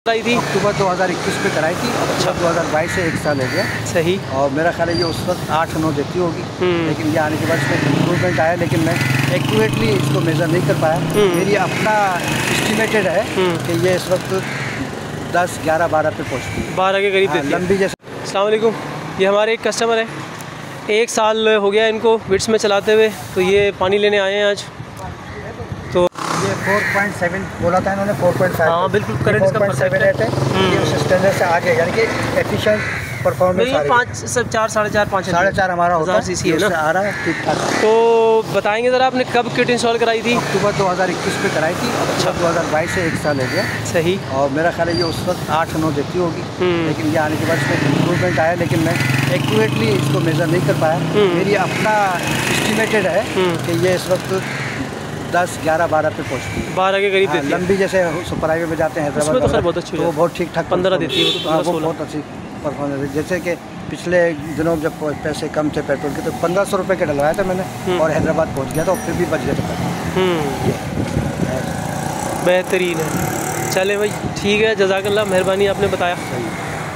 कराई थी अक्टूबर 2021 में कराई थी। अच्छा, 2022 से 1 साल हो गया। सही। और मेरा ख्याल है ये उस वक्त 8-9 देती होगी, लेकिन ये आने के बाद इसमें इम्प्रूवमेंट आया, लेकिन मैं एक्यूरेटली इसको मेज़र नहीं कर पाया। मेरी अपना एस्टिमेटेड है कि ये इस वक्त 10, 11, 12 पे पहुँचती है, 12 के करीब देती है। लंबी जैसे। अस्सलाम वालेकुम, ये हमारे एक कस्टमर है, 1 साल हो गया इनको बिट्स में चलाते हुए, तो ये पानी लेने आए हैं आज। तो ये 4.7 बोला था इन्होंने, 4.5। हाँ बिल्कुल करेक्ट, इसका 4.7 है। ये उस स्टैंडर्ड से आगे, यानी कि एफिशिएंट परफॉर्मेंस आ रही है। 5 सब 4 साढ़े 4 4.5 हमारा होता है, सीसी है ना, आ रहा है ठीक ठाक। तो बताएंगे ज़रा आपने कब किट इंस्टॉल कराई थी? अक्टूबर 2021 में कराई थी। अच्छा, 2022 से 1 साल हो गया। सही। और मेरा ख्याल है ये उस वक्त 8-9 देती होगी, लेकिन ये आने के बाद इसमें इम्प्रूवमेंट आया, लेकिन मैं एक्यूरेटली इसको मेज़र नहीं कर पाया। मेरी अपना एस्टिमेटेड है कि ये इस वक्त 10, 11, 12 पे पहुँचती है, 12 के करीब देती है। लंबी जैसे सुपर हाईवे में जाते हैं उसमें तो खैर बहुत अच्छी, तो वो बहुत ठीक ठाक 15 देती है, वो बहुत अच्छी परफॉर्मेंस है। जैसे कि पिछले दिनों जब पैसे कम थे पेट्रोल के, तो 1500 रुपये के डलवाया था मैंने, और हैदराबाद पहुँच गया था, फिर भी बच गया था। बेहतरीन है। चले भाई, ठीक है, जज़ाकल्लाह, मेहरबानी, आपने बताया।